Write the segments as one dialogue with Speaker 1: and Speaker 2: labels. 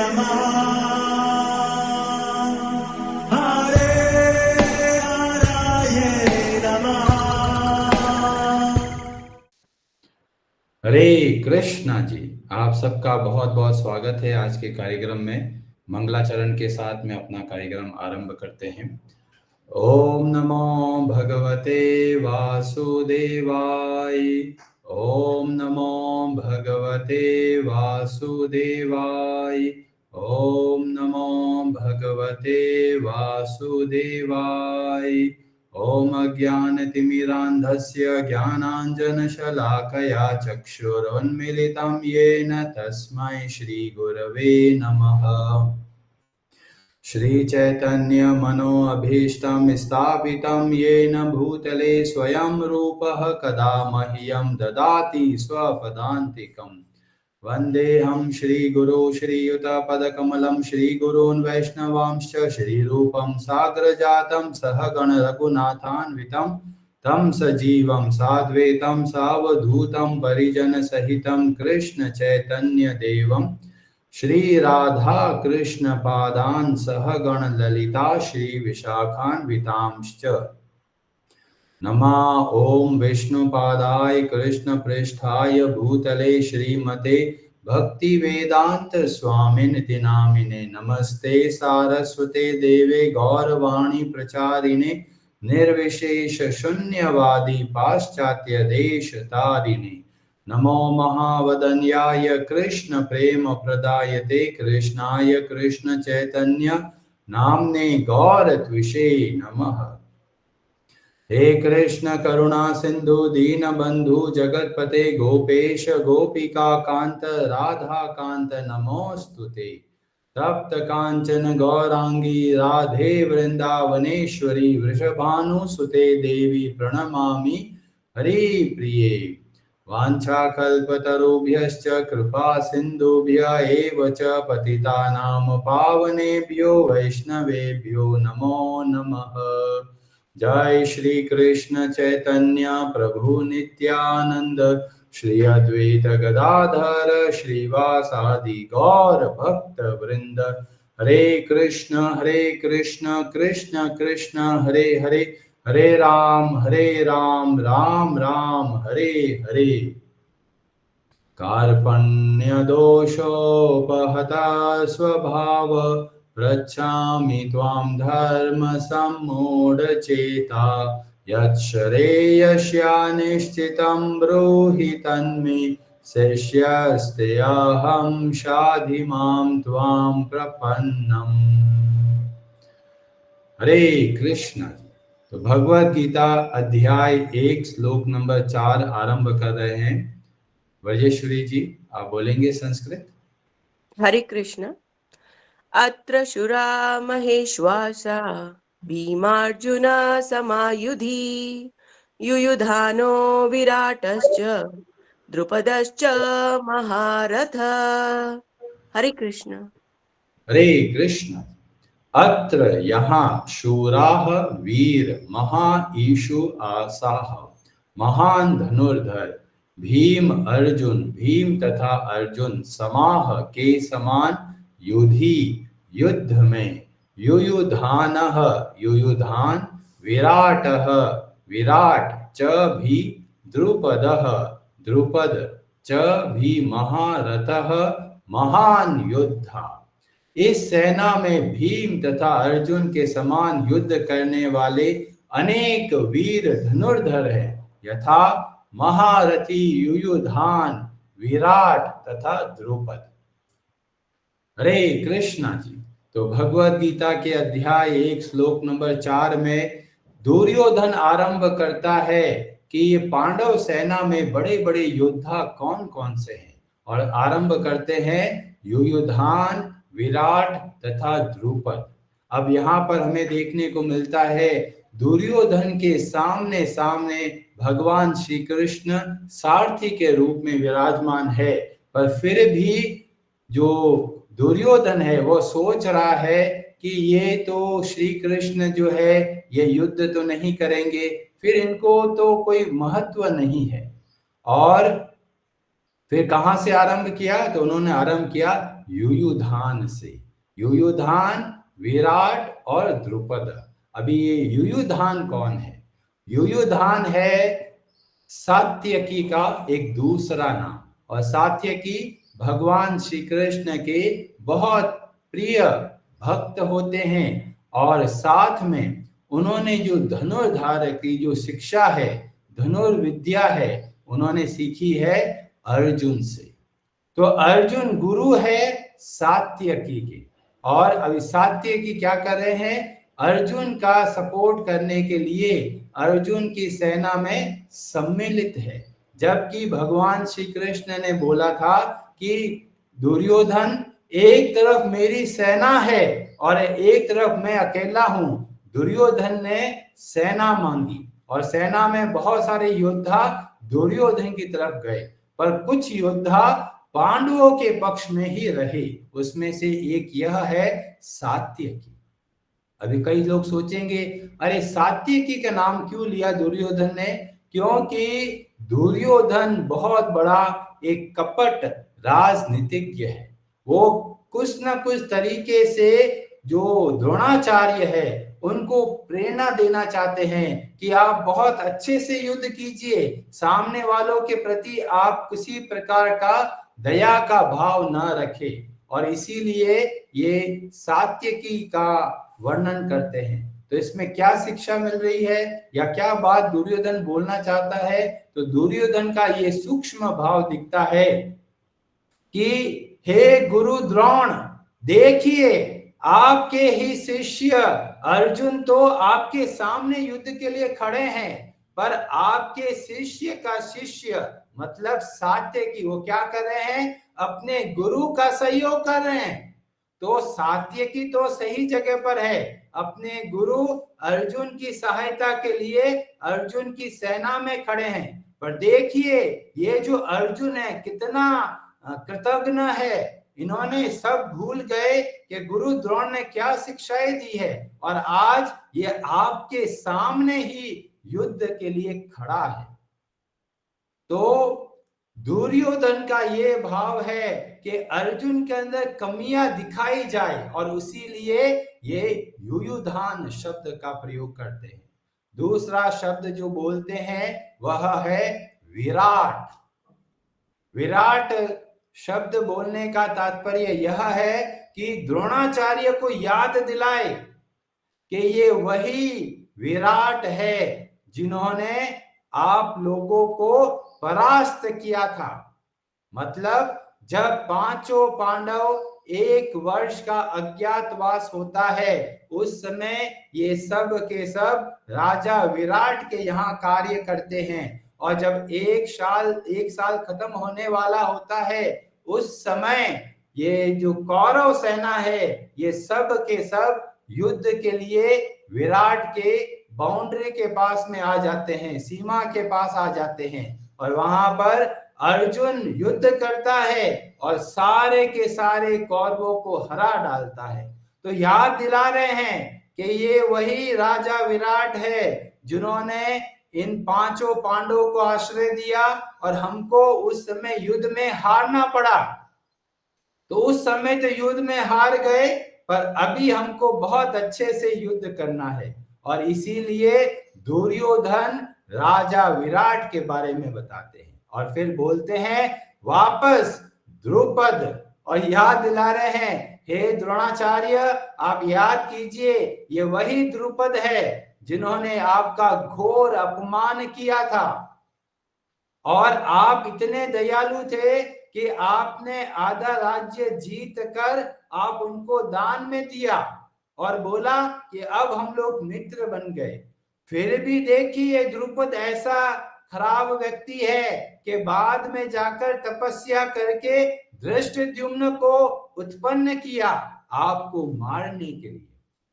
Speaker 1: नमः हरे हराये नमः।
Speaker 2: हरे कृष्णा जी, आप सबका बहुत बहुत स्वागत है आज के कार्यक्रम में। मंगलाचरण के साथ में अपना कार्यक्रम आरंभ करते हैं। ओम नमो भगवते वासुदेवाय। ओम नमो भगवते वासुदेवाय। ओम नमो भगवते वासुदेवाय। ओम अज्ञानतिमिरान्धस्य ज्ञानाञ्जनशलाकया चक्षुरुन्मीलितं येन तस्मै श्रीगुरवे नमः। श्रीचैतन्यमनोभीष्टं स्थापितं येन भूतले स्वयं रूपः कदा मह्यं ददाति स्वपदान्तिकम्। वन्देऽहं श्रीगुरो श्रीयुतपदकमलं श्रीगुरून् वैष्णवांश्च श्रीरूपं साग्रजातं सहगण रघुनाथान्वितं तं सजीवं साद्वैतं सावधूतं परिजनसहितं कृष्ण चैतन्यदेवं श्री राधा कृष्ण पादान् सहगण ललिता श्री विशाखान्वितांश्च। नमः ओम विष्णुपादाय कृष्ण पृष्ठाय भूतले श्रीमते भक्ति वेदांत स्वामिनिति नामिने। नमस्ते सारस्वते देवे गौरवाणी प्रचारिणे निर्विशेष शून्यवादी पाश्चात्य देश तारिणे। नमो महावदन्याय कृष्ण प्रेम प्रदायते कृष्णाय कृष्ण चैतन्य नाम्ने गौरत्विषे नमः। हे कृष्ण करुणा सिंधु दीनबंधु जगतपते गोपेश गोपिका कांत राधा कांत नमोस्तुते। तप्त कांचन गौरांगी राधे वृंदावनेश्वरी वृषभानुसुते देवी प्रणमामि हरिप्रिये। वाञ्छाकल्पतरुभ्यश्च कृपा सिन्धुभ्य एव च पतितानां पावनेभ्यो वैष्णवेभ्यो नमो नमः। जय श्री कृष्ण चैतन्य प्रभु नित्यानंद श्री अद्वैत गदाधर श्रीवासादि गौर भक्त वृंद। हरे कृष्ण कृष्ण कृष्ण हरे हरे, हरे राम राम राम हरे हरे। कार्पण्यदोषोपहता स्वभाव पृच्छामि त्वां धर्म सम्मूढचेता। यच्छ्रेयस्यानिश्चितं ब्रूहि तन्मे शिष्यस्तेऽहं शाधि मां त्वां प्रपन्नम्। हरे कृष्ण। तो भगवद गीता अध्याय 1 श्लोक नंबर 4 आरंभ कर रहे हैं। वर्जेश्वरी जी, आप बोलेंगे संस्कृत।
Speaker 3: हरे कृष्ण। अत्र शुरा महेश्वासा भीमार्जुन समायुधि युयुधानो विराटश्च द्रुपदश्च महारथ। हरे कृष्ण।
Speaker 2: हरे कृष्ण। अत्र यहाँ शूराः वीर महाईशु आसाः महान धनुर्धर भीम अर्जुन भीम तथा अर्जुन समाह के समान युधि युद्ध में युयुधानः युयुधान विराटः विराट च भी द्रुपदः द्रुपद च भी महारथः महान योद्धा। इस सेना में भीम तथा अर्जुन के समान युद्ध करने वाले अनेक वीर धनुर्धर हैं, यथा महारथी युयुधान विराट तथा द्रुपद। हरे कृष्णा जी। तो भगवद गीता के अध्याय 1 श्लोक नंबर 4 में दुर्योधन आरंभ करता है कि ये पांडव सेना में बड़े बड़े योद्धा कौन कौन से हैं, और आरंभ करते हैं युयुधान विराट तथा द्रुपद। अब यहाँ पर हमें देखने को मिलता है दुर्योधन के सामने सामने भगवान श्री कृष्ण सारथी के रूप में विराजमान है, पर फिर भी जो दुर्योधन है वो सोच रहा है कि ये तो श्री कृष्ण जो है ये युद्ध तो नहीं करेंगे, फिर इनको तो कोई महत्व नहीं है। और फिर कहां से आरंभ किया? तो उन्होंने आरंभ किया युयुधान से। युयुधान, विराट और द्रुपद। अभी ये युयुधान कौन है? युयुधान है सात्यकी का एक दूसरा नाम, और सात्यकी भगवान श्री कृष्ण के बहुत प्रिय भक्त होते हैं। और साथ में उन्होंने जो धनुर्धार की जो शिक्षा है, धनुर्विद्या है, उन्होंने सीखी है अर्जुन से। तो अर्जुन गुरु है सात्यकी के, और अभी सात्यकी क्या कर रहे हैं? अर्जुन का सपोर्ट करने के लिए अर्जुन की सेना में सम्मिलित है। जबकि भगवान श्री कृष्ण ने बोला था कि दुर्योधन, एक तरफ मेरी सेना है और एक तरफ मैं अकेला हूं। दुर्योधन ने सेना मांगी और सेना में बहुत सारे योद्धा दुर्योधन की तरफ गए, पर कुछ योद्धा पांडवों के पक्ष में ही रहे। उसमें से एक यह है सात्यकी। अभी कई लोग सोचेंगे, अरे सात्यकी का नाम क्यों लिया दुर्योधन ने? क्योंकि दुर्योधन बहुत बड़ा एक कपट राजनीतिज्ञ है। वो कुछ न कुछ तरीके से जो द्रोणाचार्य है उनको प्रेरणा देना चाहते हैं कि आप बहुत अच्छे से युद्ध कीजिए, सामने वालों के प्रति आप किसी प्रकार का दया का भाव न रखें। और इसीलिए ये सात्यकी का वर्णन करते हैं। तो इसमें क्या शिक्षा मिल रही है या क्या बात दुर्योधन बोलना चाहता है? तो दुर्योधन का ये सूक्ष्म भाव दिखता है कि हे गुरु द्रोण, देखिए आपके ही शिष्य अर्जुन तो आपके सामने युद्ध के लिए खड़े हैं, पर आपके शिष्य का शिष्य मतलब सात्यकी, वो क्या कर रहे हैं? अपने गुरु का सहयोग कर रहे हैं। तो सात्यकी तो सही जगह पर है, अपने गुरु अर्जुन की सहायता के लिए अर्जुन की सेना में खड़े हैं। पर देखिए ये जो अर्जुन है कितना कृतज्ञ है। इन्होंने सब भूल गए कि गुरु द्रोण ने क्या शिक्षाएं दी है, और आज ये आपके सामने ही युद्ध के लिए खड़ा है। तो दुर्योधन का ये भाव है कि अर्जुन के अंदर कमियां दिखाई जाए, और इसीलिए ये युयुधान शब्द का प्रयोग करते हैं। दूसरा शब्द जो बोलते हैं वह है विराट। विराट शब्द बोलने का तात्पर्य यह है कि द्रोणाचार्य को याद दिलाए कि ये वही विराट है जिन्होंने आप लोगों को परास्त किया था। मतलब जब पांचों पांडव 1 वर्ष का अज्ञातवास होता है, उस समय ये सब के सब राजा विराट के यहाँ कार्य करते हैं। और जब एक साल खत्म होने वाला होता है, उस समय ये जो कौरव सेना है ये सब के सब युद्ध के लिए विराट के बाउंड्री के पास में आ जाते हैं, सीमा के पास आ जाते हैं, और वहां पर अर्जुन युद्ध करता है और सारे के सारे कौरवों को हरा डालता है। तो याद दिला रहे हैं कि ये वही राजा विराट है जिन्होंने इन पांचों पांडवों को आश्रय दिया और हमको उस समय युद्ध में हारना पड़ा। तो उस समय तो युद्ध में हार गए, पर अभी हमको बहुत अच्छे से युद्ध करना है। और इसीलिए दुर्योधन राजा विराट के बारे में बताते हैं, और फिर बोलते हैं वापस द्रुपद, और याद दिला रहे हैं, हे द्रोणाचार्य आप याद कीजिए ये वही द्रुपद है जिन्होंने आपका घोर अपमान किया था, और आप इतने दयालु थे कि आपने आधा राज्य जीत कर आप उनको दान में दिया और बोला कि अब हम लोग मित्र बन गए। फिर भी देखिए द्रुपद ऐसा खराब व्यक्ति है कि बाद में जाकर तपस्या करके धृष्टद्युम्न को उत्पन्न किया आपको मारने के लिए।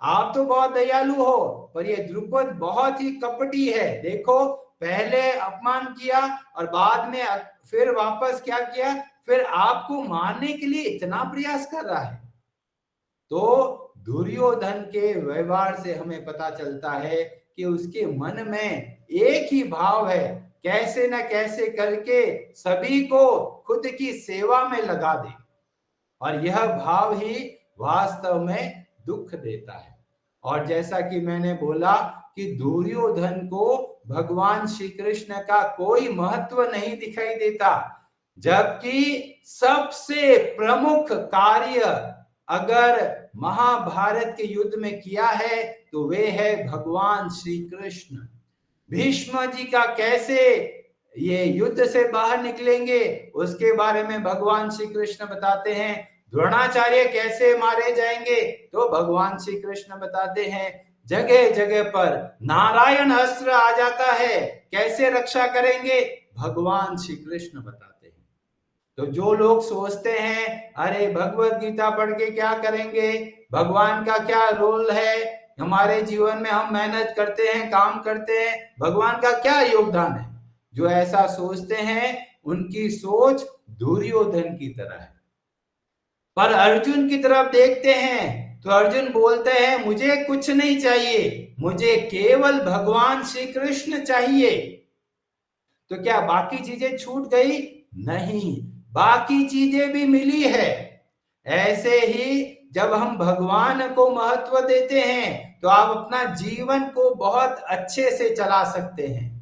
Speaker 2: आप तो बहुत दयालु हो, पर ये द्रुपद बहुत ही कपटी है। देखो पहले अपमान किया और बाद में फिर वापस क्या किया, फिर आपको मारने के लिए इतना प्रयास कर रहा है। तो दुर्योधन के व्यवहार से हमें पता चलता है कि उसके मन में एक ही भाव है, कैसे न कैसे करके सभी को खुद की सेवा में लगा दे। और यह भाव ही वास्तव में दुख देता है। और जैसा कि मैंने बोला कि दुर्योधन को भगवान श्री कृष्ण का कोई महत्व नहीं दिखाई देता, जबकि सबसे प्रमुख कार्य अगर महाभारत के युद्ध में किया है तो वे है भगवान श्री कृष्ण। भीष्म जी का कैसे ये युद्ध से बाहर निकलेंगे उसके बारे में भगवान श्री कृष्ण बताते हैं। द्रोणाचार्य कैसे मारे जाएंगे तो भगवान श्री कृष्ण बताते हैं। जगह जगह पर नारायण अस्त्र आ जाता है, कैसे रक्षा करेंगे भगवान श्री कृष्ण बताते हैं। तो जो लोग सोचते हैं अरे भगवत गीता पढ़ के क्या करेंगे, भगवान का क्या रोल है हमारे जीवन में, हम मेहनत करते हैं, काम करते हैं, भगवान का क्या योगदान है, जो ऐसा सोचते हैं उनकी सोच दुर्योधन की तरह है। पर अर्जुन की तरफ देखते हैं तो अर्जुन बोलते हैं मुझे कुछ नहीं चाहिए, मुझे केवल भगवान श्री कृष्ण चाहिए। तो क्या बाकी चीजें छूट गई? नहीं, बाकी चीजें भी मिली है। ऐसे ही जब हम भगवान को महत्व देते हैं तो आप अपना जीवन को बहुत अच्छे से चला सकते हैं।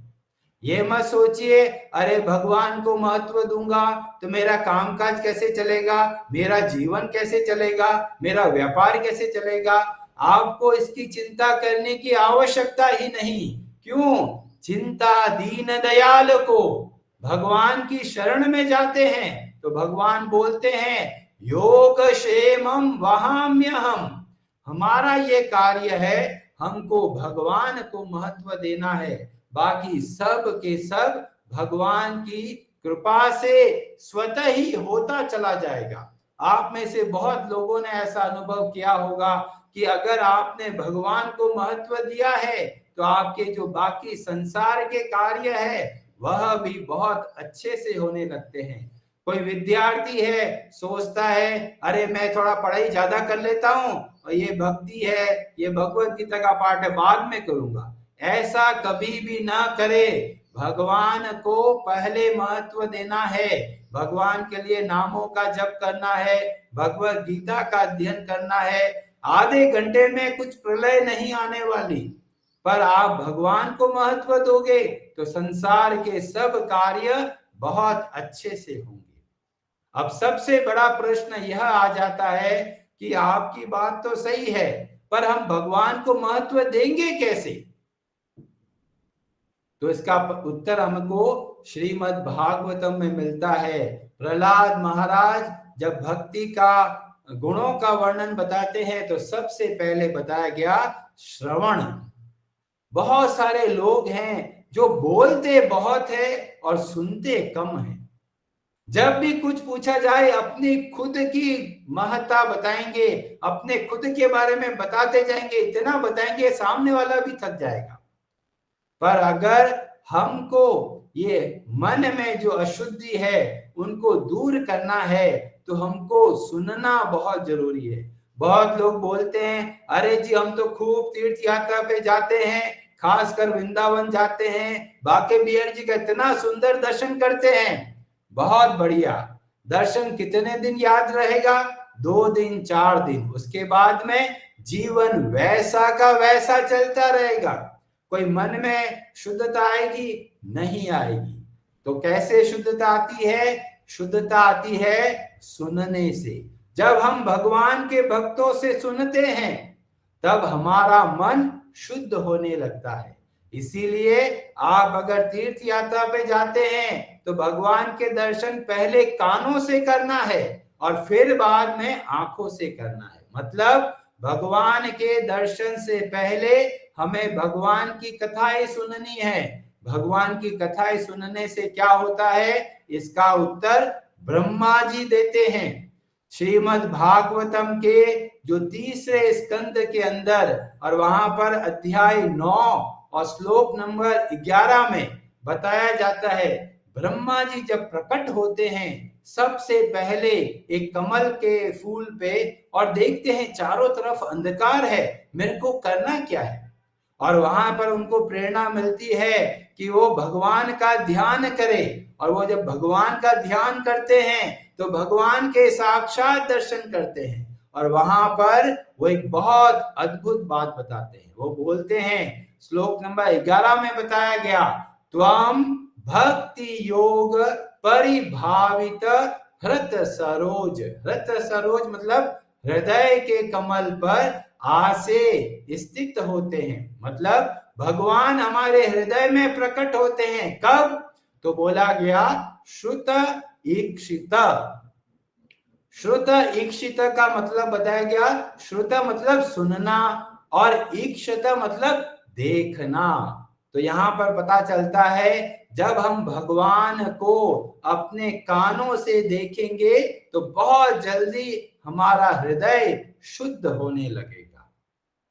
Speaker 2: ये मत सोचिए अरे भगवान को महत्व दूंगा तो मेरा कामकाज कैसे चलेगा, मेरा जीवन कैसे चलेगा, मेरा व्यापार कैसे चलेगा। आपको इसकी चिंता करने की आवश्यकता ही नहीं। क्यों? चिंता दीन दयाल को भगवान की शरण में जाते हैं तो भगवान बोलते हैं योग क्षेमम वहाम्यहम। हमारा ये कार्य है, हमको भगवान को महत्व देना है, बाकी सब के सब भगवान की कृपा से स्वतः ही होता चला जाएगा। आप में से बहुत लोगों ने ऐसा अनुभव किया होगा कि अगर आपने भगवान को महत्व दिया है तो आपके जो बाकी संसार के कार्य है वह भी बहुत अच्छे से होने लगते हैं। कोई विद्यार्थी है, सोचता है अरे मैं थोड़ा पढ़ाई ज्यादा कर लेता हूं और ये भक्ति है, ये भगवत गीता का पाठ है, बाद में करूंगा। ऐसा कभी भी ना करे। भगवान को पहले महत्व देना है, भगवान के लिए नामों का जप करना है, भगवत गीता का अध्ययन करना है। आधे घंटे में कुछ प्रलय नहीं आने वाली, पर आप भगवान को महत्व दोगे तो संसार के सब कार्य बहुत अच्छे से होंगे। अब सबसे बड़ा प्रश्न यह आ जाता है कि आपकी बात तो सही है, पर हम भगवान को महत्व देंगे कैसे? तो इसका उत्तर हमको श्रीमद् भागवतम में मिलता है। प्रहलाद महाराज जब भक्ति का गुणों का वर्णन बताते हैं तो सबसे पहले बताया गया श्रवण। बहुत सारे लोग हैं जो बोलते बहुत है और सुनते कम है। जब भी कुछ पूछा जाए अपनी खुद की महत्ता बताएंगे, अपने खुद के बारे में बताते जाएंगे, इतना बताएंगे सामने वाला भी थक जाएगा। पर अगर हमको ये मन में जो अशुद्धि है उनको दूर करना है तो हमको सुनना बहुत जरूरी है। बहुत लोग बोलते हैं अरे जी हम तो खूब तीर्थ यात्रा पे जाते हैं, खासकर वृंदावन जाते हैं, बाके बिहारी जी का इतना सुंदर दर्शन करते हैं। बहुत बढ़िया, दर्शन कितने दिन याद रहेगा? 2 दिन 4 दिन, उसके बाद में जीवन वैसा का वैसा चलता रहेगा। कोई मन में शुद्धता आएगी? नहीं आएगी। तो कैसे शुद्धता आती है? शुद्धता आती है सुनने से। जब हम भगवान के भक्तों से सुनते हैं तब हमारा मन शुद्ध होने लगता है। इसीलिए आप अगर तीर्थ यात्रा पे जाते हैं तो भगवान के दर्शन पहले कानों से करना है और फिर बाद में आंखों से करना है। मतलब भगवान के दर्शन से पहले हमें भगवान की कथाएं सुननी है। भगवान की कथाएं सुनने से क्या होता है, इसका उत्तर ब्रह्मा जी देते हैं। श्रीमद् भागवतम के जो 3रे स्कंद के अंदर और वहां पर अध्याय 9 और श्लोक नंबर 11 में बताया जाता है, ब्रह्मा जी जब प्रकट होते हैं सबसे पहले एक कमल के फूल पे और देखते हैं चारों तरफ अंधकार है, मेरे को करना क्या है? और वहां पर उनको प्रेरणा मिलती है कि वो भगवान का ध्यान करे। और वो जब भगवान का ध्यान करते हैं तो भगवान के साक्षात दर्शन करते हैं। और वहां पर वो एक बहुत अद्भुत बात बताते हैं। वो बोलते हैं, श्लोक नंबर 11 में बताया गया, त्वम भक्ति योग परिभावित हृत सरोज। हृत सरोज मतलब हृदय के कमल पर आसे स्थित होते हैं। मतलब भगवान हमारे हृदय में प्रकट होते हैं। कब? तो बोला गया श्रुत ईक्षित। श्रुत ईक्षित का मतलब बताया गया, श्रुत मतलब सुनना और ईक्षित मतलब देखना। तो यहाँ पर पता चलता है जब हम भगवान को अपने कानों से देखेंगे तो बहुत जल्दी हमारा हृदय शुद्ध होने लगेगा।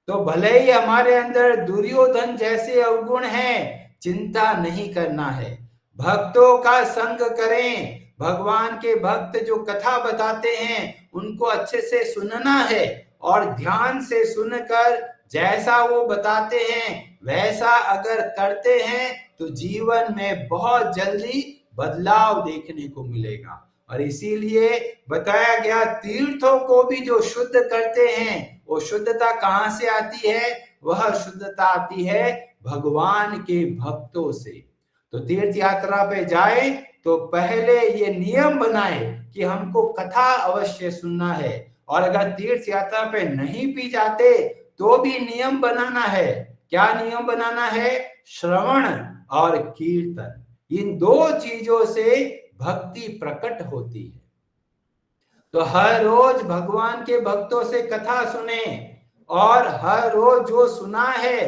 Speaker 2: तो भले ही हमारे अंदर दुर्योधन जैसे अवगुण हैं, चिंता नहीं करना है। भक्तों का संग करें। भगवान के भक्त जो कथा बताते हैं उनको अच्छे से सुनना है और ध्यान से सुनकर जैसा वो बताते हैं वैसा अगर करते हैं तो जीवन में बहुत जल्दी बदलाव देखने को मिलेगा। और इसीलिए बताया गया, तीर्थों को भी जो शुद्ध करते हैं वो शुद्धता कहां से आती है? वह शुद्धता आती है भगवान के भक्तों से। तो तीर्थ यात्रा पे जाए तो पहले ये नियम बनाए कि हमको कथा अवश्य सुनना है। और अगर तीर्थ यात्रा पे नहीं भी जाते तो भी नियम बनाना है। क्या नियम बनाना है? श्रवण और कीर्तन। इन दो चीजों से भक्ति प्रकट होती है। तो हर रोज भगवान के भक्तों से कथा सुने और हर रोज जो सुना है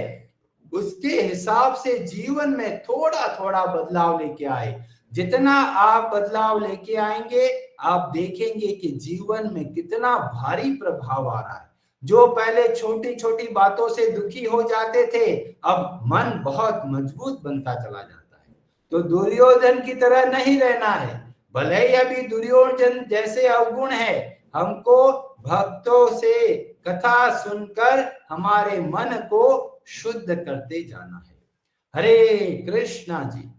Speaker 2: उसके हिसाब से जीवन में थोड़ा थोड़ा बदलाव लेके आए। जितना आप बदलाव लेके आएंगे आप देखेंगे कि जीवन में कितना भारी प्रभाव आ रहा है। जो पहले छोटी छोटी बातों से दुखी हो जाते थे अब मन बहुत मजबूत बनता चला जाता है। तो दुर्योधन की तरह नहीं रहना है। भले ही अभी दुर्योधन जैसे अवगुण है, हमको भक्तों से कथा सुनकर हमारे मन को शुद्ध करते जाना है। हरे कृष्णा जी।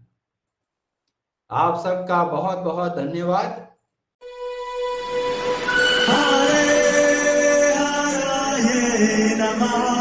Speaker 2: आप सबका बहुत बहुत धन्यवाद।
Speaker 1: हरे हरे नमः।